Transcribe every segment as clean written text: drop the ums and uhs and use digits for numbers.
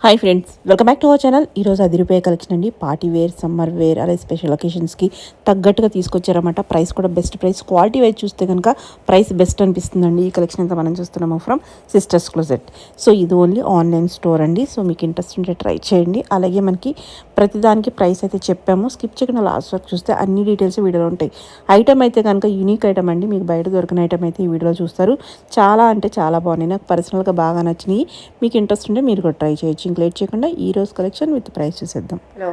Hi friends, welcome back to our channel. ఈరోజు 10 రూపాయ collection అండి. పార్టీ వేర్, సమ్మర్ వేర్, అలాగే స్పెషల్ ఒకేషన్స్కి తగ్గట్టుగా తీసుకొచ్చారన్నమాట. ప్రైస్ కూడా బెస్ట్ ప్రైస్. క్వాలిటీ వైజ్ చూస్తే కనుక ప్రైస్ బెస్ట్ అనిపిస్తుందండి. ఈ కలెక్షన్ అంతా మనం చూస్తున్నాము ఫ్రమ్ సిస్టర్స్ క్లోజెట్. సో ఇది ఓన్లీ ఆన్లైన్ స్టోర్ అండి. సో మీకు ఇంట్రెస్ట్ ఉంటే ట్రై చేయండి. అలాగే మనకి ప్రతిదానికి ప్రైస్ అయితే చెప్పాము. స్కిప్ చేయకుండా లాస్ట్ వరకు చూస్తే అన్ని డీటెయిల్స్ వీడియోలో ఉంటాయి. ఐటమ్ అయితే కనుక యూనిక్ ఐటమ్ అండి. మీకు బయట దొరికిన ఐటమ్ అయితే ఈ వీడియోలో చూస్తారు. చాలా అంటే చాలా బాగున్నాయి. నాకు పర్సనల్గా బాగా నచ్చినాయి. మీకు ఇంట్రెస్ట్ ఉంటే మీరు కూడా ట్రై చేయొచ్చు. ఇంక లేట్ చేయకుండా ఈ రోజు కలెక్షన్ విత్ ప్రైస్ చూసేద్దాం. హలో,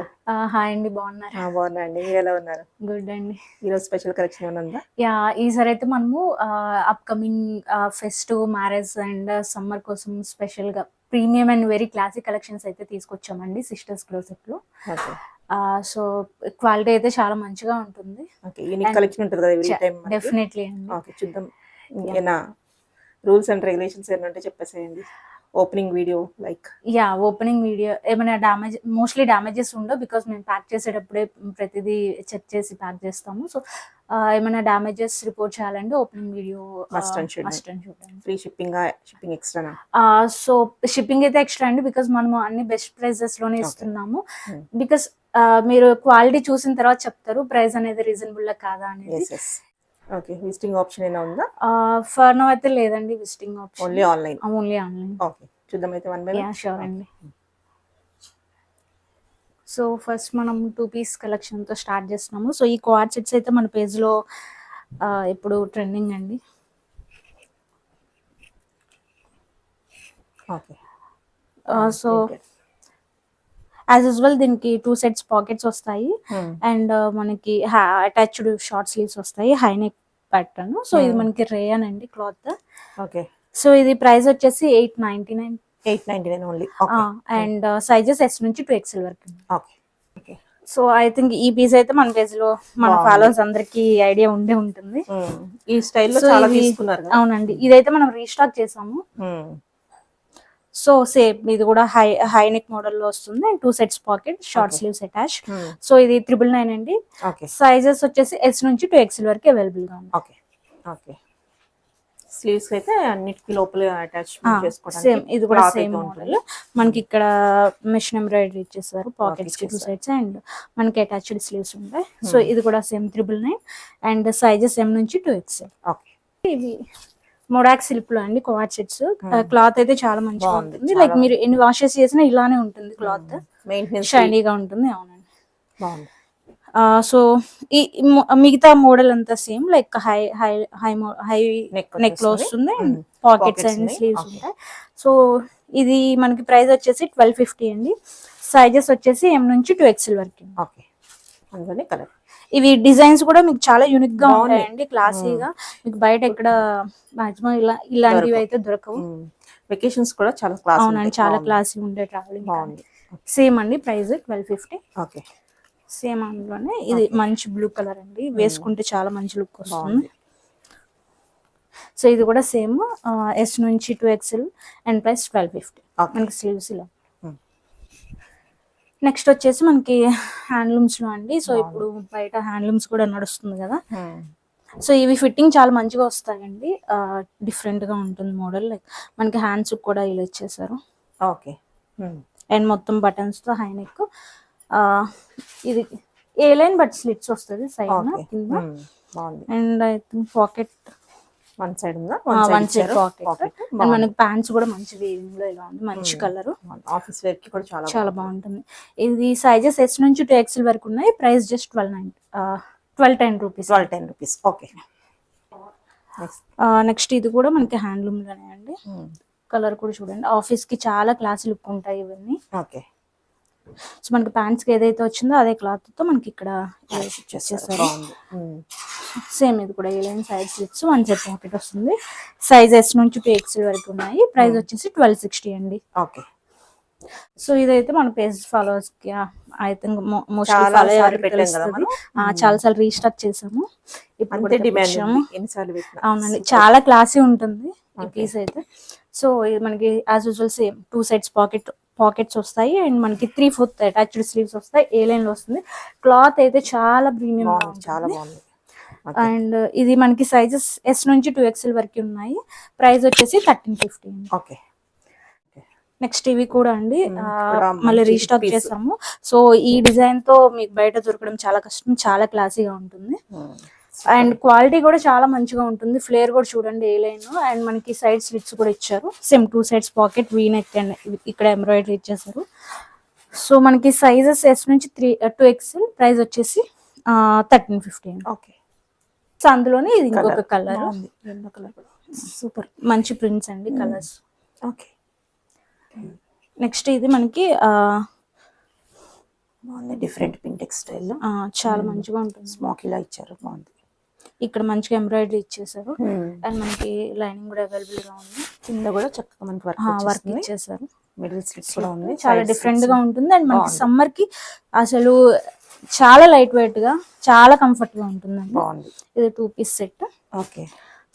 హాయ్ అండి, బాగున్నారా? బాగున్నా అండి. మీరు ఎలా ఉన్నారు? గుడ్ అండి. ఈరోజు స్పెషల్ కలెక్షన్ ఏమైనా ఉందా? ఈసారి అయితే మనము upcoming fest, marriage and summer కోసం స్పెషల్ గా premium and very classic collections అయితే తీసుకొచ్చామండి సిస్టర్స్ క్లోజెట్ లో. సో క్వాలిటీ అయితే చాలా మంచిగా ఉంటుంది. యూనిక్ కలెక్షన్ ఉంటుంది కదా ఎవ్రీ టైం. డెఫినెట్లీ అండి. ఓకే, చూద్దాం. ఇంకేనా రూల్స్ అండ్ రెగ్యులేషన్స్ ఏమైనా ఉంటే చెప్పేసేయండి. Opening video like opening video ఏమైనా మోస్ట్లీ డ్యామేజెస్ ఉండవు, బికాస్ మేము ప్యాక్ చేసేటప్పుడే ప్రతిదీ చెక్ చేసి ప్యాక్ చేస్తాము. సో ఏమైనా డ్యామేజెస్ రిపోర్ట్ చేయాలంటే ఓపెనింగ్ వీడియో మస్ట్ అండ్ చూడండి. Free shipping extra? So shipping అయితే ఎక్స్ట్రా అండి, బికాస్ మనము అన్ని బెస్ట్ ప్రైజెస్ లోనే ఇస్తున్నాము. బికాస్ మీరు క్వాలిటీ చూసిన తర్వాత చెప్తారు ప్రైస్ అనేది రీజనబుల్ కాదా అనేది. ఓకే, విజిటింగ్ ఆప్షన్ ఏమైనా ఉందా? ఫర్ నౌ అయితే లేదండి visiting option. Only online. Okay, చూద్దాం అయితే వన్ బై వన్. షూర్ అండి. సో ఫస్ట్ మనం 2 పీస్ కలెక్షన్ తో స్టార్ట్ చేస్తున్నాము. సో ఈ క్వాడ్ సెట్స్ అయితే మన పేజ్ లో ఇప్పుడు ట్రెండింగ్ అండి. ఓకే, సో యాజ్ యూజువల్ దీనికి 2 సెట్స్ పాకెట్స్ వస్తాయి అండ్ మనకి అటాచ్డ్ షార్ట్ స్లీవ్స్ వస్తాయి, హై నెక్ ప్యాటర్న్. సో ఇది మనకి రేయన్ అండి క్లాత్. ఓకే, సో ఇది ప్రైస్ వచ్చేసి 899 ఓన్లీ. అండ్ సైజెస్ S నుంచి 2XL వరకు. ఓకే, సో ఐ థింక్ ఈ పీస్ అయితే మన పేజ్ లో మన ఫాలోవర్స్ అందరికి ఐడియా ఉండే ఉంటుంది. ఈ స్టైల్లో చాలా తీసుకున్నారు. అవునండి, ఇదైతే మనం రీస్టాక్ చేసాము. సో సేమ్ ఇది కూడా హై నెక్ మోడల్ లో వస్తుంది and 2 sets pocket, short sleeves attach. So ఇది 999 అండి. సైజెస్ వచ్చేసి S నుంచి 2XL వరకు అవైలబుల్ గా ఉంది. ఓకే, స్లీవ్స్ అయితే అన్నిటికి లోపల అటాచ్ చేసుకోవడానికి. సేమ్ ఇది కూడా సేమ్ మోడల్. మనకి ఇక్కడ మెషిన్ ఎంబ్రాయిడరీ ఇచ్చేసారు పాకెట్స్ కి 2 సైడ్స్ అండ్ మనకి అటాచ్డ్ స్లీవ్స్ ఉంటాయి. సో ఇది కూడా సేమ్ 999 అండ్ సైజెస్ M నుంచి 2XL. ఇవి మొడాక్ సిల్క్ లో అండి క్వాడ్ సెట్స్. క్లాత్ అయితే చాలా మంచిగా ఉంటుంది. లైక్ మీరు ఎన్ని వాషెస్ చేసినా ఇలానే ఉంటుంది క్లాత్, షైనీగా ఉంటుంది. అవునండి, బాగుంది. సో ఈ మిగతా మోడల్ అంతా same, like high high high neck లో వస్తుంది అండ్ పాకెట్స్ అండ్ స్లీవ్స్ ఉంటాయి. సో ఇది మనకి ప్రైస్ వచ్చేసి 1250 అండి. సైజెస్ వచ్చేసి M నుంచి 2XL వరకు. కలర్ ఇవి డిజైన్స్ కూడా మీకు చాలా యూనిక్ గా ఉంటాయండి, క్లాసీగా. మీకు బయట ఎక్కడ మాక్సిమం ఇలాంటివి అయితే దొరకవు. వెకేషన్స్ కూడా చాలా క్లాసీ. అవునండి, చాలా క్లాసీ ఉండే ట్రావెలింగ్. సేమ్ అండి ప్రైస్ 1250. ఓకే, సేమ్ అందులోనే ఇది మంచి బ్లూ కలర్ అండి, వేసుకుంటే చాలా మంచి లుక్ వస్తుంది. సో ఇది కూడా సేమ్ S నుంచి 2XL అండ్ ప్రైస్ 1250. మనకి స్లీవ్స్ ఇలా. నెక్స్ట్ వచ్చేసి మనకి హ్యాండ్లూమ్స్ లో అండి. సో ఇప్పుడు బయట హ్యాండ్లూమ్స్ కూడా నడుస్తుంది కదా. సో ఇవి ఫిట్టింగ్ చాలా మంచిగా వస్తాయండి, డిఫరెంట్ గా ఉంటుంది మోడల్. లైక్ మనకి హ్యాండ్స్ కూడా ఇలా ఇచ్చేసారు. అండ్ మొత్తం బటన్స్ తో హై నెక్. ఇది ఏ లైన్ బట్ స్లిట్స్ వస్తుంది సైడ్ కింద. And I think pocket one side pocket. And మనకి ప్యాంట్స్ కూడా మంచి వీవింగ్ లో ఇలా ఉంది, మంచి కలర్. ఆఫీస్ వేర్ కి కూడా చాలా బాగుంటుంది. ఇది సైజెస్ S నుంచి 2XL వరకు ఉన్నాయి. Price just 1210 rupees. Okay, next ఇది కూడా మనకి హ్యాండ్లూమ్ లోనే అండి. కలర్ కూడా చూడండి, ఆఫీస్ కి చాలా క్లాసీ లుక్ ఉంటాయి ఇవన్నీ. సో మనకి ప్యాంట్స్ కి ఏదైతే వచ్చిందో అదే క్లాత్ తో మనకి ఇక్కడ ఇచ్చేసారు. సేమ్ ఇది కూడా ఏ సైడ్ స్లిట్స్, 1 సెట్ పాకెట్ వస్తుంది. సైజ్ S నుంచి 2XL వరకు ఉన్నాయి. ప్రైస్ వచ్చేసి 1260 అండి. సో ఇదైతే మన పేజ్ ఫాలోవర్స్ కి ఐ థింక్ మోస్ట్లీ చాలా సార్లు రీస్టాక్ చేసాము. ఇప్పుడు అవునండి, చాలా క్లాసీ ఉంటుంది ఈ పీస్ అయితే. సో మనకి as usual same 2 sets pockets వస్తాయి అండ్ మనకి 3/4 అటాచ్డ్ స్లీవ్స్ వస్తాయి. ఏ లైన్ లో వస్తుంది. క్లాత్ అయితే చాలా ప్రీమియం, చాలా బాగుంది. అండ్ ఇది మనకి సైజెస్ S నుంచి 2XL వరకు ఉన్నాయి. ప్రైస్ వచ్చేసి 1350. ఓకే, నెక్స్ట్ ఇవి కూడా అండి కూడా మళ్ళీ మంచి రీస్టాక్ piece. చేసాము. సో ఈ డిజైన్ తో మీకు బయట దొరకడం చాలా కష్టం, చాలా క్లాసీగా ఉంటుంది. అండ్ క్వాలిటీ కూడా చాలా మంచిగా ఉంటుంది. ఫ్లేర్ కూడా చూడండి ఏ లైన్, అండ్ మనకి సైడ్ స్లిట్స్ కూడా ఇచ్చారు. Same 2 sides pocket, V neck and ఇక్కడ ఎంబ్రాయిడరీ ఇచ్చేసారు. సో మనకి సైజెస్ ఎస్ నుంచి 2XL, ప్రైస్ వచ్చేసి 1350 అండి. ఓకే. సో అందులోనే ఇది ఇంకొక కలర్, ఎల్లో కలర్ సూపర్ మంచి ప్రింట్స్ అండి కలర్స్. ఓకే. నెక్స్ట్ ఇది మనకి బాగుంది, డిఫరెంట్ పింటెక్స్ స్టైల్లో చాలా మంచిగా ఉంటుంది. స్మోకీలా ఇచ్చారు, బాగుంది. ఇక్కడ మంచిగా ఎంబ్రాయిడరీ ఇచ్చేసారు. అండ్ మనకి లైనింగ్ కూడా అవైలబుల్ గా ఉంది. కింద కూడా చక్కగా మనకి వర్క్ ఇచ్చేసారు. మిడిల్ స్లిట్స్ కూడా ఉంది, చాలా డిఫరెంట్ గా ఉంటుంది. అండ్ మనకి సమ్మర్ కి అసలు చాలా లైట్ వెయిట్ గా, చాలా కంఫర్ట్ గా ఉంటుందండి. బాగుంది. ఇది 2 పీస్ సెట్. ఓకే.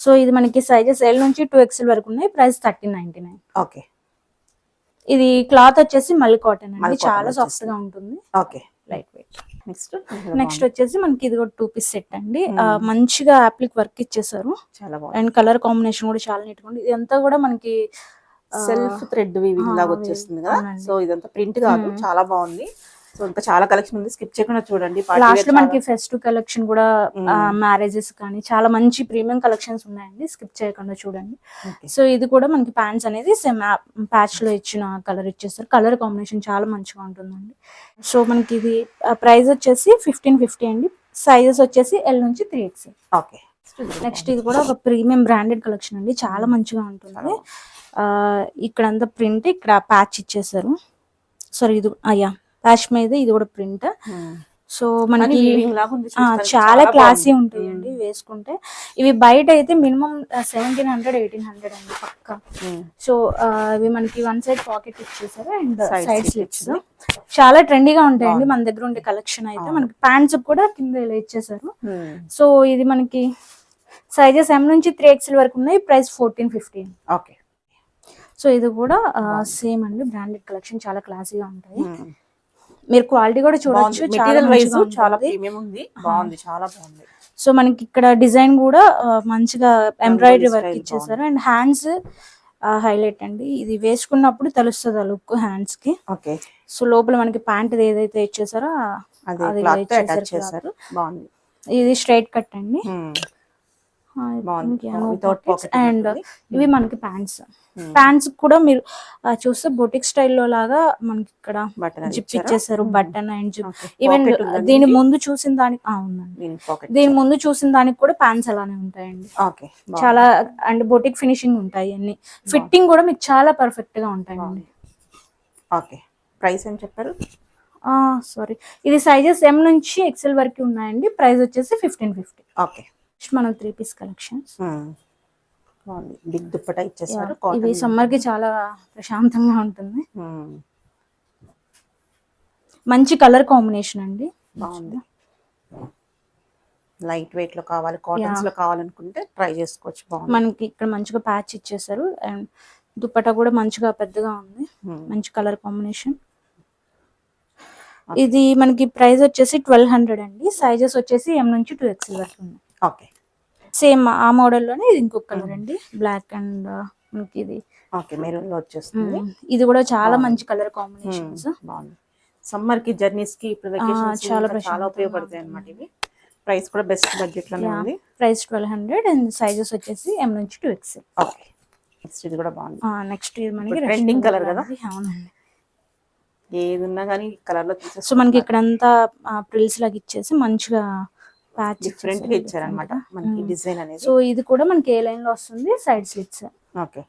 సో ఇది మనకి సైజెస్ L నుంచి 2XL వరకు ఉన్నాయి. ప్రైస్ 1399. ఓకే. ఇది క్లాత్ వచ్చేసి మల్ కాటన్ అండి, చాలా సాఫ్ట్ గా ఉంటుంది, ఓకే, లైట్ వెయిట్. నెక్స్ట్ వచ్చేసి మనకి ఇది కూడా 2 పీస్ సెట్ అండి. మంచిగా అప్లిక్ వర్క్ ఇచ్చేసారు. చాలా బాగుంది. అండ్ కలర్ కాంబినేషన్ కూడా చాలా నీట్ గా ఉంది. ఇదంతా కూడా మనకి సెల్ఫ్ థ్రెడ్ వీవింగ్ లాగా వచ్చేస్తుంది కదా. సో ఇదంతా ప్రింట్ కాదు, చాలా బాగుంది. సో ఇంకా చాలా కలెక్షన్ ఉంది, స్కిప్ చేయకుండా చూడండి. లాస్ట్ లో మనకి ఫెస్టివ్ కలెక్షన్ కూడా, మ్యారేజెస్ కానీ చాలా మంచి ప్రీమియం కలెక్షన్స్ ఉన్నాయండి, స్కిప్ చేయకుండా చూడండి. సో ఇది కూడా మనకి ప్యాంట్స్ అనేది సేమ్ ప్యాచ్ లో ఇచ్చిన కలర్ ఇచ్చేస్తారు. కలర్ కాంబినేషన్ చాలా మంచిగా ఉంటుందండి. సో మనకి ఇది ప్రైస్ వచ్చేసి 1550 అండి. సైజెస్ వచ్చేసి L నుంచి 3XL. ఓకే. నెక్స్ట్ ఇది కూడా ఒక ప్రీమియం బ్రాండెడ్ కలెక్షన్ అండి, చాలా మంచిగా ఉంటుంది. ఇక్కడ అంతా ప్రింట్, ఇక్కడ ప్యాచ్ ఇచ్చేసారు. సారీ ఇది ప్యాచ్ మీద ఇది కూడా ప్రింట్. సో మనకి చాలా క్లాసీ ఉంటాయండి వేసుకుంటే. ఇవి బయట అయితే మినిమం 1700 1800 అండి పక్కా. సో ఇవి మనకి 1 సైడ్ పాకెట్ ఇచ్చేసారు అండ్ సైడ్ స్లిట్స్ చాలా ట్రెండీగా ఉంటాయండి మన దగ్గర ఉండే కలెక్షన్ అయితే. మనకి ప్యాంట్స్ కూడా కింద ఇలా ఇచ్చేసారు. సో ఇది మనకి సైజెస్ M నుంచి 3XL వరకు ఉన్నాయి. ప్రైస్ 1450. ఓకే. సో ఇది కూడా సేమ్ అండి, బ్రాండెడ్ కలెక్షన్, చాలా క్లాసీగా ఉంటాయి. మీరు క్వాలిటీ కూడా చూడొచ్చు, చాలా ప్రీమియం ఉంది, బాగుంది, చాలా బాగుంది. సో మనకి ఇక్కడ డిజైన్ కూడా మంచిగా ఎంబ్రాయిడరీ వర్క్ ఇచ్చేసారు. అండ్ హ్యాండ్స్ హైలైట్ అండి, ఇది వేసుకున్నప్పుడు తెలుస్తుంది ఆ లుక్ హ్యాండ్స్ కి. ఓకే. సో లోపల మనకి ప్యాంట్ ఏదైతే ఇచ్చేసారో అది చేశారు, బాగుంది. ఇది స్ట్రైట్ కట్ అండి. అండ్ ఇవి మనకి ప్యాంట్స్ కూడా మీరు చూస్తే బొటిక్ స్టైల్లో లాగా మనకి ఇక్కడ జిప్ ఇచ్చేసారు, బటన్ అండ్ జిప్. ఈవెన్ దీని ముందు చూసిన దానికి ఉందండి, దీని ముందు చూసిన దానికి కూడా ప్యాంట్స్ అలానే ఉంటాయండి. చాలా అండ్ బొటిక్ ఫినిషింగ్ ఉంటాయి అన్ని. ఫిట్టింగ్ కూడా మీకు చాలా పర్ఫెక్ట్ గా ఉంటాయండి. ఓకే. ప్రైస్ ఏం చెప్పారు? సారీ, ఇది సైజెస్ M నుంచి XL వరకు ఉన్నాయండి. ప్రైస్ వచ్చేసి 1550. ఓకే. మనం 3 పీస్ కలెక్షన్స్, బిగ్ దుప్పటా ఇచ్చేసారు. ఇది సమ్మర్ కి చాలా ప్రశాంతంగా ఉంటుంది. మంచి కలర్ కాంబినేషన్ అండి, బాగుంది. లైట్ వెయిట్ లో కావాలి, కాటన్స్ లో కావాలనుకుంటే ట్రై చేసుకోవచ్చు. బాగుంది. మనకి ఇక్కడ మంచిగా ప్యాచ్ ఇచ్చేసారు అండ్ దుప్పటా కూడా మంచిగా పెద్దగా ఉంది, మంచి కలర్ కాంబినేషన్. ఇది మనకి ప్రైస్ వచ్చేసి 1200 అండి. సైజెస్ వచ్చేసి M నుంచి 2XL వరకు ఉన్నాయి. ఓకే. సేమ్ ఆ మోడల్ లోనే ఇది ఇంకొక కలర్ అండి, బ్లాక్ అండ్ మనకి ఇది మెరూన్ లో వచ్చేస్తుంది. ఇది కూడా చాలా మంచి కలర్ కాంబినేషన్స్. బాగుంది. సమ్మర్ కి, జర్నీస్ కి, చాలా ఉపయోగపడతాయి అన్నమాట ఇవి. ప్రైస్ కూడా బెస్ట్ బడ్జెట్ లోనే ఉంది. ప్రైస్ 1200 అండ్ సైజెస్ వచ్చేసి M నుంచి 2XL. ఓకే. నెక్స్ట్ ఇది కూడా బాగుంది. నెక్స్ట్ ఇది మనకి ట్రెండింగ్ కలర్ కదా. అవునండి, ఏది ఉన్నా కానీ కలర్ లో తీసేసి. సో మనకి ఇక్కడ అంతా ప్రిల్స్ లాగా ఇచ్చేసి మంచిగా ప్యాచ్ డిఫరెంట్ గా ఇచ్చారన్నమాట మనకి డిజైన్ అనేది. సో ఇది కూడా మనకి ఏ లైన్ లో వస్తుంది, side slits. Okay.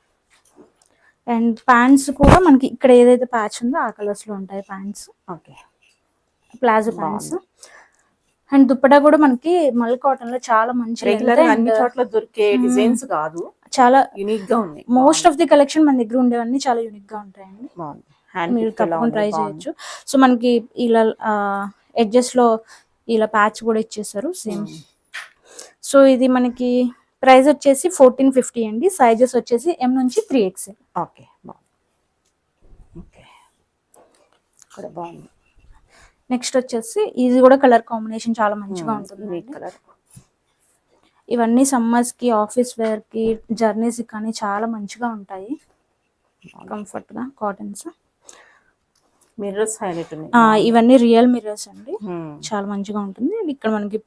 And pants కూడా మనకి ఇక్కడ ఏదైతే ప్యాచ్ ఉందో ఆ కలర్స్ లో ఉంటాయి pants. Okay. Palazzo pants. And dupatta కూడా మనకి మల్ కాటన్ లో చాలా మంచి, రెగ్యులర్ అన్ని చోట్ల దొరికే డిజైన్స్ కాదు, చాలా యూనిక్ గా ఉన్నాయి. మోస్ట్ ఆఫ్ ది కలెక్షన్ మన దగ్గర ఉండేవన్నీ చాలా యూనిక్ గా ఉంటాయండి. మీరు తప్పకుండా ట్రై చేయొచ్చు. సో మనకి ఇలా ఎడ్జెస్ లో ఇలా ప్యాచ్ కూడా ఇచ్చేసారు సేమ్. సో ఇది మనకి ప్రైస్ వచ్చేసి 1450 అండి. సైజెస్ వచ్చేసి M నుంచి 3XL. ఓకే. బాగుంది. నెక్స్ట్ వచ్చేసి ఇది కూడా కలర్ కాంబినేషన్ చాలా మంచిగా ఉంటుంది. ఇవన్నీ సమ్మర్స్ కి, ఆఫీస్ వేర్ కి, జర్నీస్ కానీ చాలా మంచిగా ఉంటాయి. కంఫర్ట్ గా కాటన్స్. మిర్రర్స్ హైలైట్ ఉన్నాయి. ఇవన్నీ రియల్ మిర్రర్స్ అండి, చాలా మంచిగా ఉంటుంది. ఇక్కడ మనకి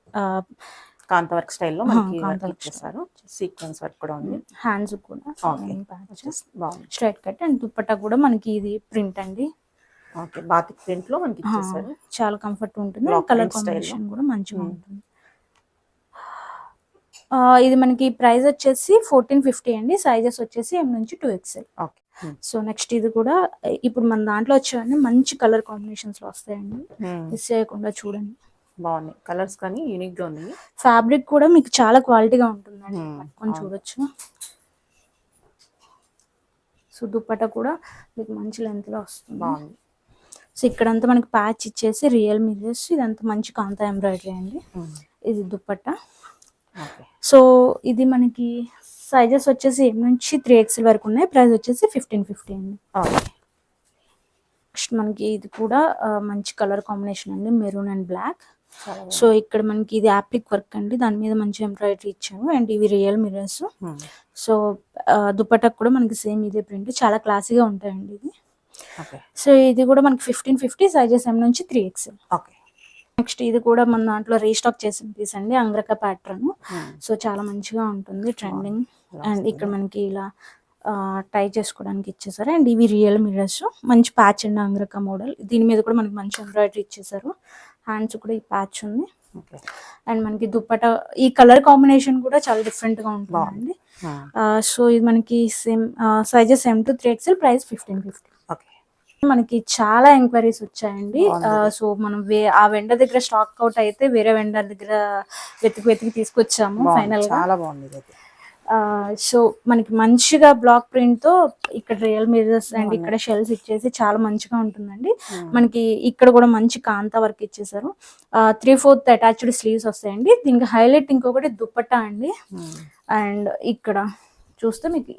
కాంత వర్క్ స్టైల్లో మనకి వర్క్ ఇచ్చేసారు. సీక్వెన్స్ వర్క్ కూడా ఉంది. హ్యాండ్స్ కూడా బాగుంది. స్ట్రైట్ కట్ అండ్ దుపట్టా కూడా మనకి ఇది ప్రింట్ అండి. ఓకే, బాతిక్ ప్రింట్ లో మనకి ఇచ్చేసారు. చాలా కంఫర్ట్ ఉంటుంది. కలర్ కాంబినేషన్ కూడా మంచిగా ఉంటుంది. ఇది మనకి ప్రైస్ వచ్చేసి 1450 అండి. సైజెస్ వచ్చేసి M నుంచి 2XL. ఓకే. సో నెక్స్ట్ ఇది కూడా ఇప్పుడు మన దాంట్లో వచ్చేవన్నీ మంచి కలర్ కాంబినేషన్స్ లో వస్తాయండి, మిస్ చేయకుండా చూడండి. బాగున్నాయి కలర్స్, కానీ యూనిక్ గా ఉంది. ఫ్యాబ్రిక్ కూడా మీకు చాలా క్వాలిటీగా ఉంటుందండి, పట్టుకొని చూడొచ్చు. సో దుపట్టా కూడా మీకు మంచి లెంత్ లో వస్తుంది. బాగుంది. సో ఇక్కడంతా మనకి ప్యాచ్ ఇచ్చేసి రియల్ మిర్రర్స్, ఇదంతా మంచి కాంతా ఎంబ్రాయిడరీ అండి. ఇది దుపట్టా. సో ఇది మనకి సైజెస్ వచ్చేసి M నుంచి 3XL వరకు ఉన్నాయి. ప్రైస్ వచ్చేసి 1550 అండి. నెక్స్ట్ మనకి ఇది కూడా మంచి కలర్ కాంబినేషన్ అండి, మెరూన్ అండ్ బ్లాక్. సో ఇక్కడ మనకి ఇది యాప్లిక్ వర్క్ అండి, దాని మీద మంచి ఎంబ్రాయిడరీ ఇచ్చాను. అండ్ ఇవి రియల్ మిర్రర్స్. సో దుపట్టా కూడా మనకి సేమ్ ఇదే ప్రింట్, చాలా క్లాసీగా ఉంటాయండి ఇది. సో ఇది కూడా మనకి 1550, సైజెస్ M నుంచి 3XL. నెక్స్ట్ ఇది కూడా మన దాంట్లో రీస్టాక్ చేసిన పీస్ అండి, అంగ్రక ప్యాటర్న్. సో చాలా మంచిగా ఉంటుంది, ట్రెండింగ్. అండ్ ఇక్కడ మనకి ఇలా టై చేసుకోవడానికి ఇచ్చేసారు. అండ్ ఇవి రియల్ మిర్రర్స్, మంచి ప్యాచ్ అండి, అంగ్రక మోడల్. దీని మీద కూడా మనకి మంచి ఎంబ్రాయిడరీ ఇచ్చేసారు. హ్యాండ్స్ కూడా ఈ ప్యాచ్ ఉంది. అండ్ మనకి దుపట్టా ఈ కలర్ కాంబినేషన్ కూడా చాలా డిఫరెంట్ గా ఉంటుందండి. సో ఇది మనకి same sizes M to 3XL, price 1550. మనకి చాలా ఎంక్వైరీస్ వచ్చాయండి. సో మనం ఆ వెండర్ దగ్గర స్టాక్ అవుట్ అయితే వేరే వెండర్ దగ్గర వెతికి తీసుకొచ్చాము ఫైనల్ గా. చాలా బాగుంది. సో మనకి మంచిగా బ్లాక్ ప్రింట్ తో ఇక్కడ రియల్ మిర్రర్స్ అండ్ ఇక్కడ షెల్స్ ఇచ్చేసి చాలా మంచిగా ఉంటుందండి. మనకి ఇక్కడ కూడా మంచి కాంతా వర్క్ ఇచ్చేసారు. 3/4 అటాచ్డ్ స్లీవ్స్ వస్తాయండి. దీనికి హైలైట్ ఇంకొకటి దుపట్టా అండి. అండ్ ఇక్కడ చూస్తే మీకు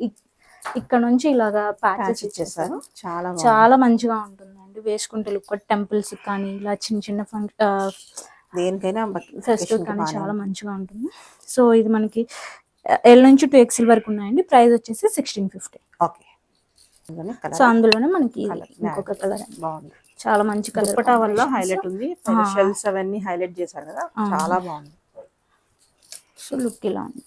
ఇక్కడ నుంచి ఇలాగా ప్యాచెస్ ఇచ్చేసారు. చాలా మంచిగా ఉంటుందండి వేసుకుంటే. లుక్ టెంపుల్స్ కానీ ఇలా చిన్న చిన్న దేనికైనా ఫెస్టివల్ కానీ చాలా మంచిగా ఉంటుంది. సో ఇది మనకి L నుంచి 2XL వరకు ఉన్నాయండి. ప్రైస్ వచ్చేసి 1650. సో అందులోనే మనకి ఇంకొక కలర్ బాగుంది, చాలా మంచి కలర్. దుపట్టా వల్ల హైలైట్ ఉంది, షెల్స్ అవన్నీ హైలైట్ చేశారు కదా, చాలా బాగుంది. సో లుక్ ఇలా ఉంది.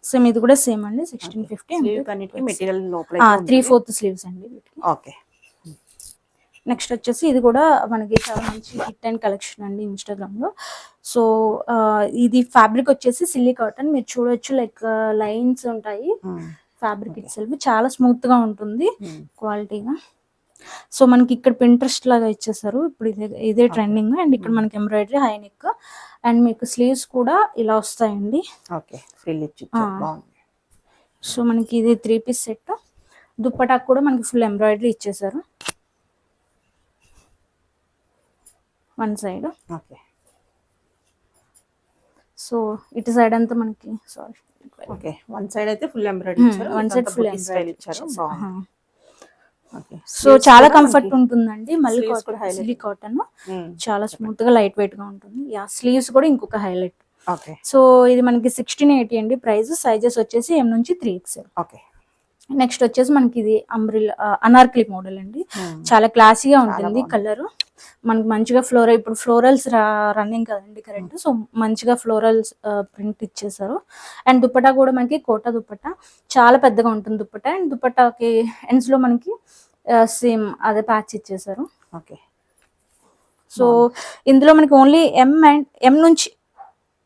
సేమ్ ఇది కూడా సేమ్ అండి, 1650. మెటీరియల్ లోపల 3/4 స్లీవ్స్ అండి. ఓకే. నెక్స్ట్ వచ్చేసి ఇది కూడా మనకి చాలా మంచి హిట్ అండ్ కలెక్షన్ అండి ఇన్స్టాగ్రామ్ లో. సో ఇది ఫ్యాబ్రిక్ వచ్చేసి సిల్లీ కాటన్. మీరు చూడొచ్చు, లైక్ లైన్స్ ఉంటాయి. ఫ్యాబ్రిక్ ఇట్ సెల్ఫ్ చాలా స్మూత్ గా ఉంటుంది, క్వాలిటీగా. సో మనకి ఇక్కడ పింట్రెస్ట్ లాగా ఇచ్చేసారు, ఇప్పుడు ఇదే ట్రెండింగ్. అండ్ ఇక్కడ మనకి ఎంబ్రాయిడరీ, హై నెక్. అండ్ మీకు స్లీవ్స్ కూడా ఇలా వస్తాయండి. సో మనకి ఇది 3 పీస్ సెట్. దుప్పటా కూడా మనకి ఫుల్ ఎంబ్రాయిడరీ ఇచ్చేసారు వన్ సైడ్. సో ఇటు సైడ్ అంతా మనకి వన్ సైడ్ అయితే ఫుల్ ఎంబ్రాయిడరీ ఇచ్చారు, వన్ సైడ్ ఫుల్ స్టైల్ ఇచ్చారు. సో చాలా కంఫర్ట్ ఉంటుందండి. మళ్ళీ సిల్లీ కాటన్ చాలా స్మూత్ గా లైట్ వెయిట్ గా ఉంటుంది. స్లీవ్స్ కూడా ఇంకొక హైలైట్. సో ఇది మనకి 1680 అండి ప్రైస్. సైజెస్ వచ్చేసి M నుంచి 3XL. నెక్స్ట్ వచ్చేసి మనకి ఇది అనార్కలి మోడల్ అండి, చాలా క్లాసీగా ఉంటుంది. కలర్ మనకి మంచిగా ఇప్పుడు ఫ్లోరల్స్ రన్నింగ్ కదండి కరెంట్. సో మంచిగా ఫ్లోరల్స్ ప్రింట్ ఇచ్చేసారు. అండ్ దుపట్టా కూడా మనకి కోటా దుపట్టా, చాలా పెద్దగా ఉంటుంది దుపట్టా. అండ్ దుపట్టాకి ఎండ్స్ లో మనకి సేమ్ అదే ప్యాచ్ ఇచ్చేసారు. సో ఇందులో మనకి ఓన్లీ M నుంచి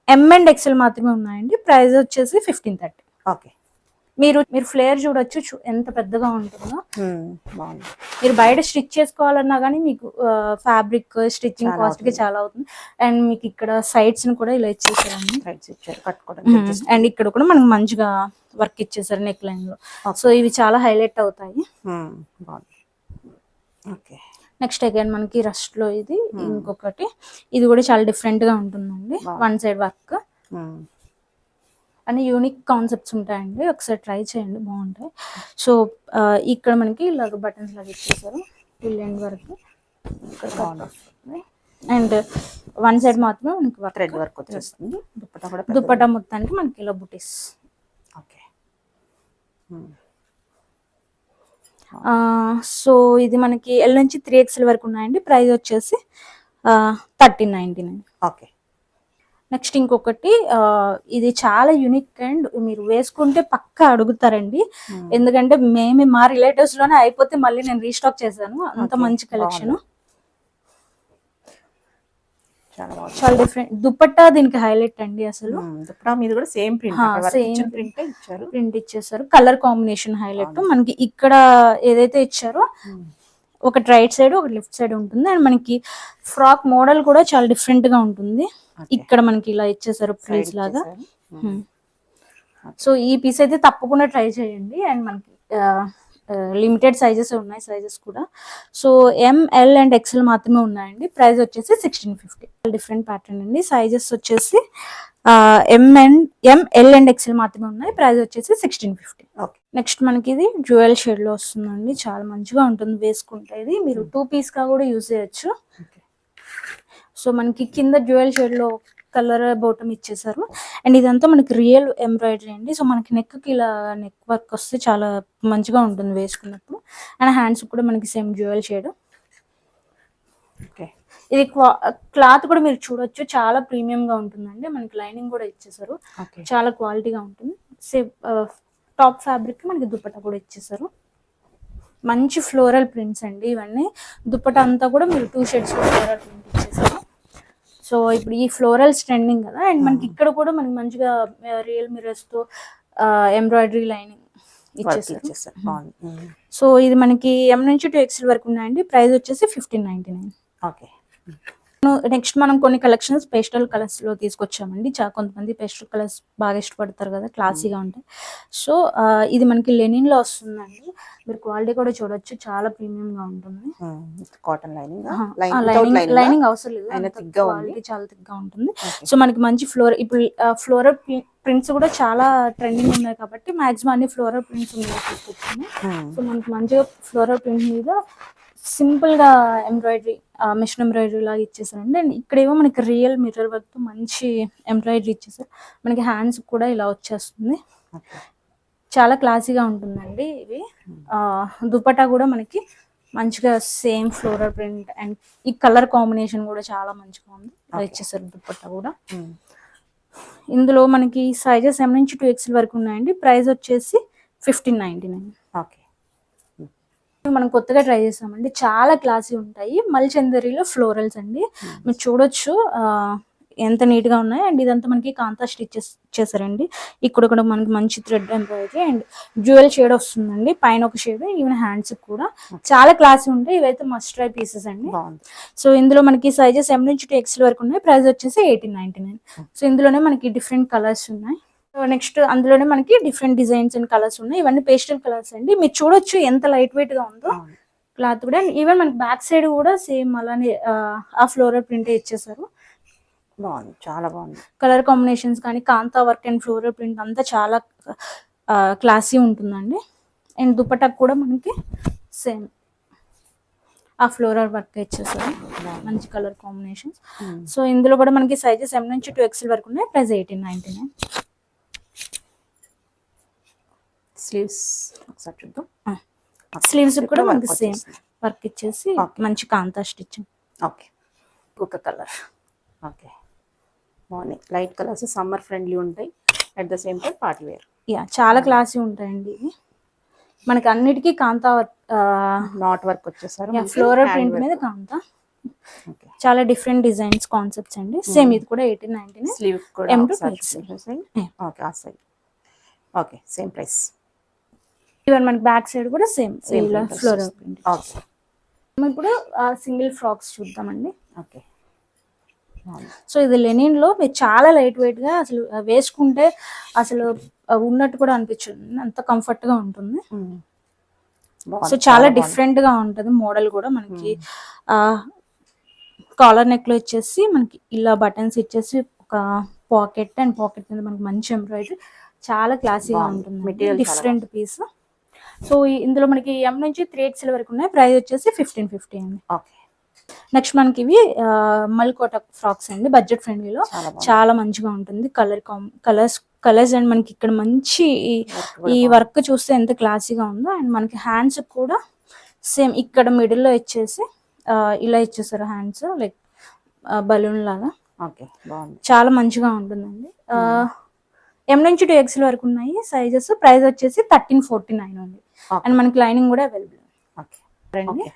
M and XL మాత్రమే ఉన్నాయండి. ప్రైస్ వచ్చేసి 1530. మీరు ఫ్లేర్ చూడొచ్చు, ఎంత పెద్దగా ఉంటుందో. మీరు బయట స్టిచ్ చేసుకోవాలన్నా కానీ మీకు ఫ్యాబ్రిక్ స్టిచ్చింగ్ కాస్ట్ కి చాలా అవుతుంది. అండ్ మీకు ఇక్కడ సైడ్స్ ని కూడా ఇలా ఇచ్చేసారండి. అండ్ ఇక్కడ కూడా మనకి మంచిగా వర్క్ ఇచ్చేసారు నెక్ లైన్ లో. సో ఇవి చాలా హైలైట్ అవుతాయి. నెక్స్ట్ అగైన్ మనకి రస్ట్ లో ఇది ఇంకొకటి, ఇది కూడా చాలా డిఫరెంట్ గా ఉంటుందండి. వన్ సైడ్ వర్క్ అని యూనిక్ కాన్సెప్ట్స్ ఉంటాయండి, ఒకసారి ట్రై చేయండి, బాగుంటాయి. సో ఇక్కడ మనకి ఇలాగ బటన్స్ లాగా ఇచ్చేసారు ఫుల్ ఎండ్ వరకు. అండ్ వన్ సైడ్ మాత్రమే మనకి థ్రెడ్ వర్క్ వచ్చేస్తుంది. దుపట్టా మొత్తానికి మనకి ఇలా బుటీస్. సో ఇది మనకి ఎల్ నుంచి 3XL వరకు ఉన్నాయండి. ప్రైస్ వచ్చేసి 1399. ఓకే. నెక్స్ట్ ఇంకొకటి ఇది చాలా యూనిక్ అండ్ మీరు వేసుకుంటే పక్కా అడుగుతారండి. ఎందుకంటే మా రిలేటివ్స్ లోనే అయిపోతే మళ్ళీ నేను రీస్టాక్ చేశాను. అంత మంచి కలెక్షన్, చాలా డిఫరెంట్. దుపట్టా దీనికి హైలైట్ అండి. అసలు దుపట్టా మీద కూడా సేమ్ ప్రింట్ ఇచ్చేసారు. Colour combination highlight. మనకి ఇక్కడ ఏదైతే ఇచ్చారో ఒకటి రైట్ సైడ్ ఒకటి లెఫ్ట్ సైడ్ ఉంటుంది. అండ్ మనకి ఫ్రాక్ మోడల్ కూడా చాలా డిఫరెంట్ గా ఉంటుంది. ఇక్కడ మనకి ఇలా ఇచ్చేసారు ప్రిల్స్ లాగా. సో ఈ పీస్ అయితే తప్పకుండా ట్రై చేయండి. అండ్ మనకి లిమిటెడ్ సైజెస్ ఉన్నాయి, సైజెస్ కూడా. సో ML అండ్ XL మాత్రమే ఉన్నాయండి. ప్రైస్ వచ్చేసి 1650. డిఫరెంట్ ప్యాటర్న్ అండి. సైజెస్ వచ్చేసి ML అండ్ XL మాత్రమే ఉన్నాయి. ప్రైస్ వచ్చేసి 1650. నెక్స్ట్ మనకి ఇది జ్యువెల్ షేడ్ లో వస్తుందండి. చాలా మంచిగా ఉంటుంది వేసుకుంటే. ఇది మీరు 2 పీస్ గా కూడా యూజ్ చేయొచ్చు. సో మనకి కింద జ్యువెల్ షేడ్ లో కలర్ బాటమ్ ఇచ్చేసారు. అండ్ ఇదంతా మనకి రియల్ ఎంబ్రాయిడరీ అండి. సో మనకి నెక్ కి ఇలా నెక్ వర్క్ వస్తే చాలా మంచిగా ఉంటుంది వేసుకున్నప్పుడు. అండ్ హ్యాండ్స్ కూడా మనకి సేమ్ జ్యువెల్ షేడ్. ఇది క్లాత్ కూడా మీరు చూడొచ్చు, చాలా ప్రీమియం గా ఉంటుందండి. మనకి లైనింగ్ కూడా ఇచ్చేసారు, చాలా క్వాలిటీగా ఉంటుంది. సేమ్ టాప్ ఫ్యాబ్రిక్ మనకి దుపట్టా కూడా ఇచ్చేసారు. మంచి ఫ్లోరల్ ప్రింట్స్ అండి ఇవన్నీ. దుపట్టా అంతా కూడా మీరు 2 షేడ్స్ ఫ్లోరల్ ప్రింట్ ఇచ్చేసారు. సో ఇప్పుడు ఈ ఫ్లోరల్స్ ట్రెండింగ్ కదా. అండ్ మనకి ఇక్కడ కూడా మనకి మంచిగా రియల్ మిర్రర్స్ తో ఎంబ్రాయిడరీ లైనింగ్ ఇచ్చేసారు. సో ఇది మనకి M నుంచి 2XL వరకు ఉన్నాయండి. ప్రైస్ వచ్చేసి 1599. ఓకే. నెక్స్ట్ మనం కొన్ని కలెక్షన్స్ పేస్టల్ కలర్స్ లో తీసుకొచ్చామండి. కొంతమంది పేస్టల్ కలర్స్ బాగా ఇష్టపడతారు కదా, క్లాసీగా ఉంటాయి. సో ఇది మనకి లెనిన్ లో వస్తుందండి. మీరు క్వాలిటీ కూడా చూడొచ్చు, చాలా ప్రీమియం గా ఉంటుంది. కాటన్ లైనింగ్ అవసరం లేదు, క్వాలిటీ చాలా థిక్గా ఉంటుంది. సో మనకి మంచి ఇప్పుడు ఫ్లోరల్ ప్రింట్స్ కూడా చాలా ట్రెండింగ్ ఉన్నాయి కాబట్టి మాక్సిమం అన్ని ఫ్లోరల్ ప్రింట్స్ తీసుకొచ్చాము. సో మనకి మంచిగా ఫ్లోరల్ ప్రింట్ మీద సింపుల్ గా ఎంబ్రాయిడరీ, మిషన్ ఎంబ్రాయిడరీ లాగా ఇచ్చేసారండి. అండ్ ఇక్కడేమో మనకి రియల్ మిర్రర్ వర్క్ తో మంచి ఎంబ్రాయిడరీ ఇచ్చేసారు. మనకి హ్యాండ్స్ కూడా ఇలా వచ్చేస్తుంది. చాలా క్లాసీగా ఉంటుందండి ఇవి. దుపట్టా కూడా మనకి మంచిగా సేమ్ ఫ్లోరల్ ప్రింట్ అండ్ ఈ కలర్ కాంబినేషన్ కూడా చాలా మంచిగా ఉంది. అది ఇచ్చేసారు దుపట్టా కూడా. ఇందులో మనకి సైజెస్ M నుంచి 2XL వరకు ఉన్నాయండి. ప్రైస్ వచ్చేసి 1599. ఓకే. మనం కొత్తగా ట్రై చేసామండి. చాలా క్లాసీ ఉంటాయి. మల్చందరిలో ఫ్లోరల్స్ అండి. మీరు చూడొచ్చు ఎంత నీట్ గా ఉన్నాయి. అండ్ ఇదంతా మనకి కాంతా స్టిచెస్ చేశారండి. ఇక్కడ కూడా మనకి మంచి thread embroidery and jewel shade వస్తుందండి. పైన ఒక షేడ్, ఈవెన్ హ్యాండ్స్ కూడా చాలా క్లాసీ ఉంటాయి. ఇవైతే మస్ట్ ట్రై పీసెస్ అండి. సో ఇందులో మనకి సైజెస్ M నుంచి 2XL వరకు ఉన్నాయి. ప్రైస్ వచ్చేసి 1899. సో ఇందులోనే మనకి డిఫరెంట్ కలర్స్ ఉన్నాయి. నెక్స్ట్ అందులోనే మనకి డిఫరెంట్ డిజైన్స్ అండ్ కలర్స్ ఉన్నాయి. ఇవన్నీ పేస్టల్ కలర్స్ అండి. మీరు చూడొచ్చు ఎంత లైట్ వెయిట్ గా ఉందో క్లాత్ కూడా. ఈవెన్ మనకి బ్యాక్ సైడ్ కూడా సేమ్ అలానే ఆ ఫ్లోరల్ ప్రింట్ ఇచ్చేసారు. బాగుంది, చాలా బాగుంది. కలర్ కాంబినేషన్స్ కానీ కాంతా వర్క్ అండ్ ఫ్లోరల్ ప్రింట్ అంతా చాలా క్లాసీ ఉంటుందండి. అండ్ దుపట్టా కూడా మనకి సేమ్ ఆ ఫ్లోరల్ వర్క్ ఇచ్చేసారు. మంచి కలర్ కాంబినేషన్స్. సో ఇందులో కూడా మనకి సైజెస్ M నుంచి 2XL వరకు ఉన్నాయి. ప్రైస్ 1899. స్లీవ్స్ ఒకసారి చూద్దాం. స్లీవ్స్ కూడా మనకి సేమ్ వర్క్ ఇచ్చేసి మంచి కాంతా స్టిచ్చింగ్. ఓకే. ఒక కలర్. ఓకే, బాగున్నాయి. లైట్ కలర్స్, సమ్మర్ ఫ్రెండ్లీ ఉంటాయి. At the same time party wear. చాలా క్లాసీ ఉంటాయండి ఇవి. మనకి అన్నిటికీ కాంతా నాట్ వర్క్ వచ్చేసారు. ఫ్లోరల్ ప్రింట్ మీద కాంతా. చాలా డిఫరెంట్ డిజైన్స్, కాన్సెప్ట్స్ అండి. సేమ్ ఇది కూడా 1899. స్లీవ్ కూడా M to 2XL. ఓకే, ఆ side. Okay, same price. Even మనకి బ్యాక్ సైడ్ కూడా సేమ్ ఫ్లోరల్ ప్రింట్. ఓకే. ఇప్పుడు సింగిల్ ఫ్రాక్స్ చూద్దామండి. ఓకే. సో ఇది లెనిన్ లో మీరు చాలా లైట్ వెయిట్ గా అసలు వేసుకుంటే అసలు ఉన్నట్టు కూడా అనిపించదు, అంత కంఫర్ట్ గా ఉంటుంది. సో చాలా డిఫరెంట్ గా ఉంటది మోడల్ కూడా. మనకి కాలర్ నెక్ లో ఇచ్చేసి మనకి ఇలా బటన్స్ ఇచ్చేసి ఒక పాకెట్ అండ్ పాకెట్ కింద మనకి మంచి ఎంబ్రాయిడరీ, చాలా క్లాసీగా ఉంటుంది. Different piece. సో ఇందులో మనకి M నుంచి 3XL వరకు ఉన్నాయి. ప్రైస్ వచ్చేసి 1550 అండి. ఓకే. నెక్స్ట్ మనకి ఇవి మల్కోటా ఫ్రాక్స్ అండి. బడ్జెట్ ఫ్రెండ్లీలో చాలా మంచిగా ఉంటుంది. కలర్స్ కలర్స్ అండ్ మనకి ఇక్కడ మంచి ఈ వర్క్ చూస్తే ఎంత క్లాసీగా ఉందో. అండ్ మనకి హ్యాండ్స్ కూడా సేమ్ ఇక్కడ మిడిల్లో ఇచ్చేసి ఇలా ఇచ్చేసారు హ్యాండ్స్, లైక్ బలూన్ లాగా. ఓకే, బాగుంది, చాలా మంచిగా ఉంటుందండి. M నుంచి 2XL వరకు ఉన్నాయి సైజెస్. ప్రైస్ వచ్చేసి 1349 ఉంది. అండ్ మనకి లైనింగ్ కూడా అవైలబుల్.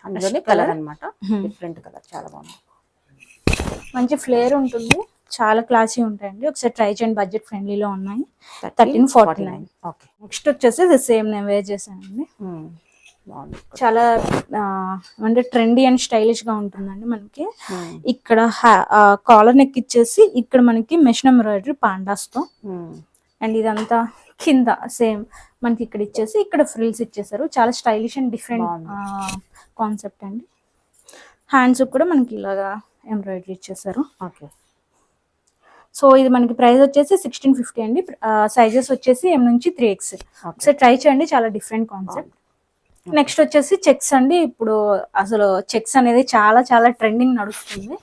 అందులోనే కలర్ అన్నమాట, డిఫరెంట్ కలర్, చాలా బాగుంది. మంచి ఫ్లేర్ ఉంటుంది, చాలా క్లాసీ ఉంటాయండి. ఒకసారి ట్రై చేయండి, బడ్జెట్ ఫ్రెండ్లీలో ఉన్నాయి. 1349. ఓకే, నెక్స్ట్ వచ్చేసి సేమ్ నేను వేర్ చేశానండి. బాగుంది, చాలా అంటే ట్రెండీ అండ్ స్టైలిష్ గా ఉంటుందండి. మనకి ఇక్కడ కాలర్ నెక్ ఇచ్చేసి ఇక్కడ మనకి మెషిన్ ఎంబ్రాయిడరీ పాండాస్ తో, అండ్ ఇదంతా కింద సేమ్ మనకి ఇక్కడ ఇచ్చేసి ఇక్కడ ఫ్రిల్స్ ఇచ్చేసారు. చాలా స్టైలిష్ అండ్ డిఫరెంట్ కాన్సెప్ట్ అండి. హ్యాండ్స్ కూడా మనకి ఇలాగా ఎంబ్రాయిడరీ ఇచ్చేసారు. ఓకే, సో ఇది మనకి ప్రైస్ వచ్చేసి 1650 అండి. సైజెస్ వచ్చేసి M నుంచి 3XL. ఒకసారి ట్రై చేయండి, చాలా డిఫరెంట్ కాన్సెప్ట్. నెక్స్ట్ వచ్చేసి చెక్స్ అండి. ఇప్పుడు అసలు చెక్స్ అనేది చాలా చాలా ట్రెండింగ్ నడుస్తుంది.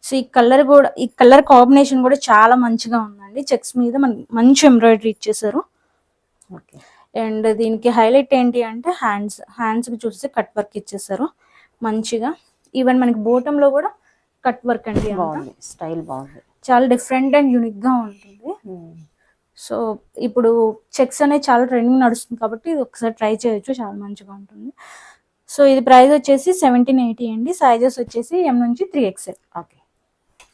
సో ఈ కలర్ కూడా, ఈ కలర్ కాంబినేషన్ కూడా చాలా మంచిగా ఉందండి. చెక్స్ మీద మనకి మంచి ఎంబ్రాయిడరీ ఇచ్చేసారు. అండ్ దీనికి హైలైట్ ఏంటి అంటే హ్యాండ్స్ కి చూస్తే కట్ వర్క్ ఇచ్చేసారు మంచిగా. ఈవెన్ మనకి బోటమ్ లో కూడా కట్ వర్క్ అండి, స్టైల్ బాగుంది, చాలా డిఫరెంట్ అండ్ యూనిక్ గా ఉంటుంది. సో ఇప్పుడు చెక్స్ అనేది చాలా ట్రెండింగ్ నడుస్తుంది కాబట్టి ఇది ఒకసారి ట్రై చేయొచ్చు, చాలా మంచిగా ఉంటుంది. సో ఇది ప్రైస్ వచ్చేసి 1780 అండి. సైజెస్ వచ్చేసి M నుంచి 3XL. ఓకే,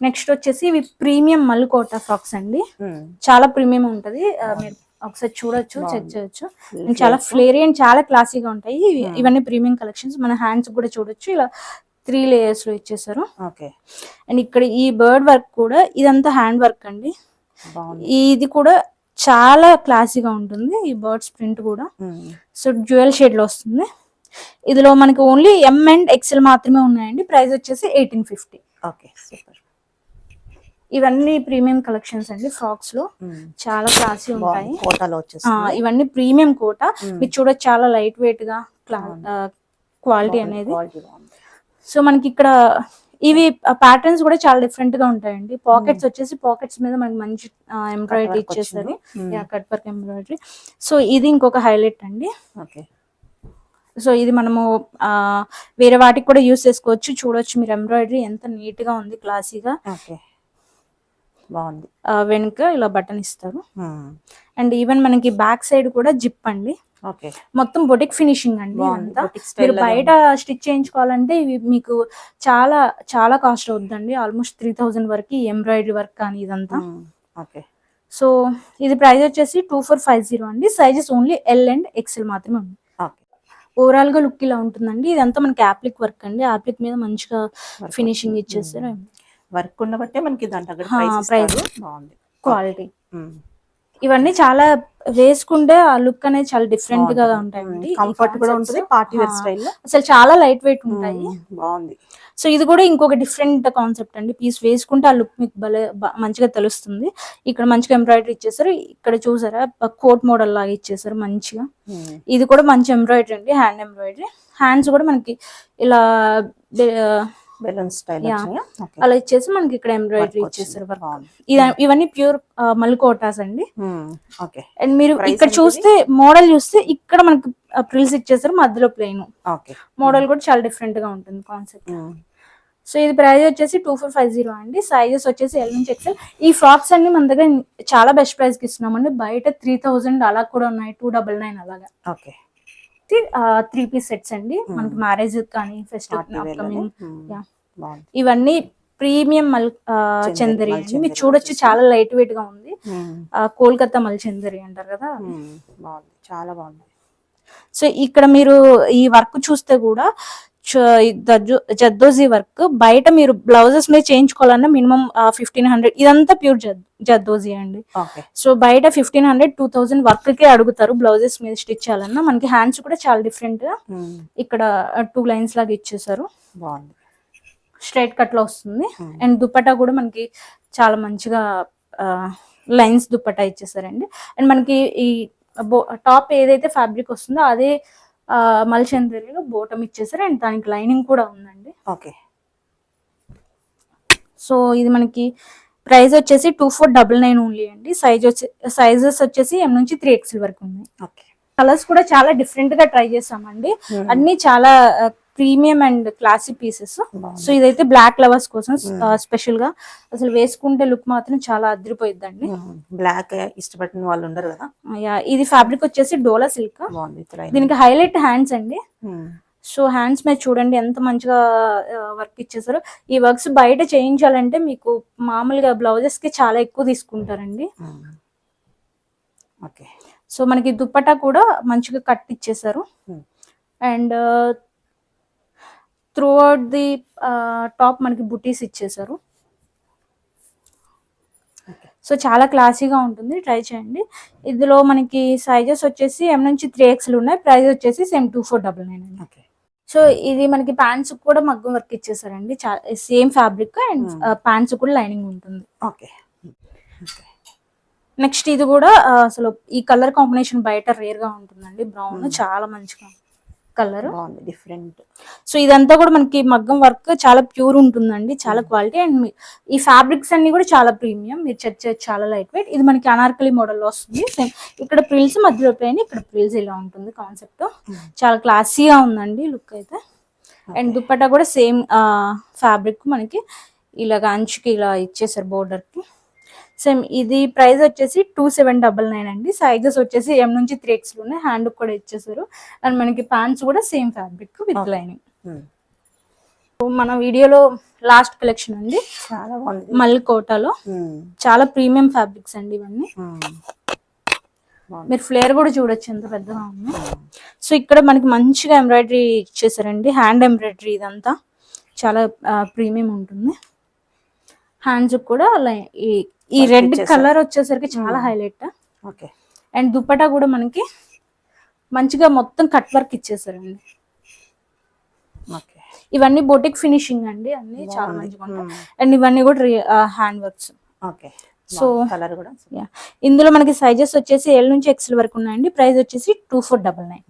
నెక్స్ట్ వచ్చేసి ఇవి ప్రీమియం మల్కోటా ఫ్రాక్స్ అండి. చాలా ప్రీమియం ఉంటది, మీరు ఒకసారి చూడొచ్చు, చెక్ చేయొచ్చు. చాలా ఫ్లేరీ అండ్ చాలా క్లాసీగా ఉంటాయి. ఇవన్నీ ప్రీమియం కలెక్షన్స్. మన హ్యాండ్స్ కూడా చూడొచ్చు, ఇలా 3 లేయర్స్ లో ఇచ్చేసారు. అండ్ ఇక్కడ ఈ బర్డ్ వర్క్ కూడా ఇదంతా హ్యాండ్ వర్క్ అండి. ఇది కూడా చాలా క్లాసీగా ఉంటుంది. ఈ బర్డ్స్ ప్రింట్ కూడా సో డ్యూయల్ షేడ్ లో వస్తుంది. ఇదిలో మనకి ఓన్లీ M అండ్ XL మాత్రమే ఉన్నాయండి. ప్రైస్ వచ్చేసి 1850. Okay, super. ఇవన్నీ ప్రీమియం కలెక్షన్స్ అండి. ఫ్రాక్స్ లో చాలా క్లాసీ ఉంటాయి. ఇవన్నీ ప్రీమియం కోటా. మీరు చూడొచ్చు, చాలా లైట్ వెయిట్ గా క్వాలిటీ అనేది. సో మనకి ఇక్కడ ఇవి ప్యాటర్న్స్ కూడా చాలా డిఫరెంట్ గా ఉంటాయండి. పాకెట్స్ వచ్చేసి పాకెట్స్ మీద మనకి మంచి ఎంబ్రాయిడరీ ఇచ్చేస్తారు, కట్ వర్క్ ఎంబ్రాయిడరీ. సో ఇది ఇంకొక హైలైట్ అండి. సో ఇది మనము వేరే వాటికి కూడా యూస్ చేసుకోవచ్చు. చూడొచ్చు మీరు, ఎంబ్రాయిడరీ ఎంత నీట్ గా ఉంది, క్లాసీగా. బాగుంది. వెనుక ఇలా బటన్ ఇస్తారు. అండ్ ఈవెన్ మనకి బ్యాక్ సైడ్ కూడా జిప్ అండి. మొత్తం బొటిక్ ఫినిషింగ్ అండి. అంతా మీరు బయట స్టిచ్ చేయించుకోవాలంటే ఇవి మీకు చాలా చాలా కాస్ట్ అవుతుందండి. ఆల్మోస్ట్ 3000 వరకు ఎంబ్రాయిడరీ వర్క్ కానీ ఇదంతా. సో ఇది ప్రైస్ వచ్చేసి 2450 అండి. Sizes only L and XL మాత్రమే ఉంది. ఓవరాల్ గా లుక్ ఇలా ఉంటుందండి. ఇదంతా మనకి యాప్లిక్ వర్క్ అండి. యాప్లిక్ మీద మంచిగా ఫినిషింగ్ ఇచ్చేస్తారు. వర్క్ ఉండబట్టే మనకి ప్రైస్ బాగుంది, క్వాలిటీ. ఇవన్నీ చాలా వేసుకుంటే ఆ లుక్ అనేది చాలా డిఫరెంట్ గా ఉంటాయండి. కంఫర్ట్ కూడా ఉంటుంది, పార్టీ వేర్ స్టైల్ లో అసలు చాలా లైట్ వెయిట్ ఉంటాయి. బాగుంది. సో ఇది కూడా ఇంకొక డిఫరెంట్ కాన్సెప్ట్ అండి. పీస్ వేసుకుంటే ఆ లుక్ మీకు భలే మంచిగా తెలుస్తుంది. ఇక్కడ మంచిగా ఎంబ్రాయిడరీ ఇచ్చేసారు. ఇక్కడ చూసారా, కోట్ మోడల్ లాగా ఇచ్చేసారు మంచిగా. ఇది కూడా మంచి ఎంబ్రాయిడరీ అండి, హ్యాండ్ ఎంబ్రాయిడరీ. హ్యాండ్స్ కూడా మనకి ఇలా బెలూన్ స్టైల్ అలా ఇచ్చేసి మనకి ఇక్కడ ఎంబ్రాయిడరీ ఇచ్చేసారు వర్క్. ఇవన్నీ ప్యూర్ మల్కోటాస్ అండి. అండ్ మీరు ఇక్కడ చూస్తే మోడల్ చూస్తే ఇక్కడ మనకి ప్రిల్స్ ఇచ్చేసారు, మధ్యలో ప్లెయిన్. మోడల్ కూడా చాలా డిఫరెంట్ గా ఉంటుంది కాన్సెప్ట్. సో ఇది ప్రైస్ వచ్చేసి 2450 అండి. సైజెస్ వచ్చేసి L నుంచి XL. ఈ ఫ్రాక్స్ అన్ని మన దగ్గర చాలా బెస్ట్ ప్రైస్ కి ఇస్తున్నామండి. బయట 3000 అలా కూడా ఉన్నాయి, 299 అలాగా. 3 పీస్ సెట్స్ అండి. మనకి మ్యారేజ్ కానీ ఫెస్టివల్ ఇవన్నీ ప్రీమియం చందరి అండి. మీరు చూడొచ్చు, చాలా లైట్ వెయిట్ గా ఉంది. కోల్కతా మల్ చందరి అంటారు కదా, చాలా బాగుంది. సో ఇక్కడ మీరు ఈ వర్క్ చూస్తే కూడా జద్దోజీ వర్క్. బయట మీరు బ్లౌజెస్ మీద చేయించుకోవాలన్నా మినిమం 1500. ఇదంతా ప్యూర్ జద్దోజీ అండి. సో బయట 1500, 2000 వర్క్ కే అడుగుతారు బ్లౌజెస్ మీద స్టిచ్ చేయాలన్నా. మనకి హ్యాండ్స్ కూడా చాలా డిఫరెంట్ గా ఇక్కడ 2 లైన్స్ లాగా ఇచ్చేసారు. స్ట్రైట్ కట్ లో వస్తుంది. అండ్ దుపట్టా కూడా మనకి చాలా మంచిగా లైన్స్ దుపట్టా ఇచ్చేసారండి. అండ్ మనకి ఈ టాప్ ఏదైతే ఫ్యాబ్రిక్ వస్తుందో అదే మల్చందరిలో బోటం ఇచ్చేసారు. అండ్ దానికి లైనింగ్ కూడా ఉందండి. ఓకే. సో ఇది మనకి ప్రైస్ వచ్చేసి 2499 ఓన్లీ అండి. సైజెస్ వచ్చేసి M నుంచి 3XL వరకు ఉన్నాయి. ఓకే. కలర్స్ కూడా చాలా డిఫరెంట్ గా ట్రై చేసామండి. అన్ని చాలా premium and classy pieces. So ఇదైతే బ్లాక్ లవర్స్ కోసం స్పెషల్ గా, అసలు వేసుకుంటే లుక్ మాత్రం చాలా అదిరిపోయిద్దండి. బ్లాక్ ఇష్టపడిన వాళ్ళు ఉండరు కదా. ఇది ఫ్యాబ్రిక్ వచ్చేసి డోలా సిల్క్. దీనికి హైలైట్ హ్యాండ్స్ అండి. సో హ్యాండ్స్ మీద చూడండి ఎంత మంచిగా వర్క్ ఇచ్చేసారు. ఈ వర్క్స్ బయట చేయించాలంటే మీకు మామూలుగా బ్లౌజెస్ కి చాలా ఎక్కువ తీసుకుంటారండి. ఓకే. సో మనకి దుప్పటా కూడా మంచిగా కట్ ఇచ్చేసారు. And through out the top మనకి బుటీస్ ఇచ్చేసారు. సో చాలా క్లాసీగా ఉంటుంది, ట్రై చేయండి. ఇందులో మనకి సైజెస్ వచ్చేసి M నుంచి 3XL ఉన్నాయి. ప్రైస్ వచ్చేసి సేమ్ 2499 అండి. సో ఇది మనకి ప్యాంట్స్ కూడా మగ్గం వర్క్ ఇచ్చేసారండి. సేమ్ ఫ్యాబ్రిక్ అండ్ ప్యాంట్స్ కూడా లైనింగ్ ఉంటుంది. ఓకే. నెక్స్ట్ ఇది కూడా అసలు ఈ కలర్ కాంబినేషన్ బయట రేర్ గా ఉంటుందండి. బ్రౌన్ చాలా మంచిగా కలర్, డిఫరెంట్. సో ఇదంతా కూడా మనకి మగ్గం వర్క్ చాలా ప్యూర్ ఉంటుందండి, చాలా క్వాలిటీ. అండ్ ఈ ఫ్యాబ్రిక్స్ అన్ని కూడా చాలా ప్రీమియం. మీరు చెక్ చేయొచ్చు, చాలా లైట్ వెయిట్. ఇది మనకి అనార్కలి మోడల్ లో వస్తుంది. సేమ్ ఇక్కడ ప్రిల్స్ మధ్యలో ప్లేన్, ఇక్కడ ప్రిల్స్ ఇలా ఉంటుంది కాన్సెప్ట్. చాలా క్లాసీగా ఉందండి లుక్ అయితే. అండ్ దుప్పట్టా కూడా సేమ్ ఫ్యాబ్రిక్ మనకి ఇలాగ అంచుకి ఇలా ఇచ్చేసారు బోర్డర్ కి. సేమ్ ఇది ప్రైస్ వచ్చేసి 2799 అండి. సైజెస్ వచ్చేసి M నుంచి 3XL ఉన్నాయి. హ్యాండ్ కూడా ఇచ్చేసారు. అండ్ మనకి ప్యాంట్స్ కూడా సేమ్ ఫ్యాబ్రిక్ విత్ లైనింగ్. మన వీడియోలో లాస్ట్ కలెక్షన్ అండి, చాలా బాగుంది. మల్కోటాలో చాలా ప్రీమియం ఫ్యాబ్రిక్స్ అండి ఇవన్నీ. మీరు ఫ్లేర్ కూడా చూడొచ్చు ఎంత పెద్దగా ఉంది. సో ఇక్కడ మనకి మంచిగా ఎంబ్రాయిడరీ ఇచ్చేసారండి, హ్యాండ్ ఎంబ్రాయిడరీ. ఇదంతా చాలా ప్రీమియం ఉంటుంది. హ్యాండ్స్ కూడా ఈ రెడ్ కలర్ వచ్చేసరికి చాలా హైలైట్. ఓకే. అండ్ దుపట్టా కూడా మనకి మంచిగా మొత్తం కట్ వర్క్ ఇచ్చేసారండి. ఓకే. ఇవన్నీ బొటిక్ ఫినిషింగ్ అండి, అన్ని చాలా మంచిగా ఉంటాయి. అండ్ ఇవన్నీ కూడా hand works. Okay. So colour కూడా ఇందులో మనకి సైజెస్ వచ్చేసి L నుంచి XL వరకు ఉన్నాయండి. ప్రైస్ వచ్చేసి 2499.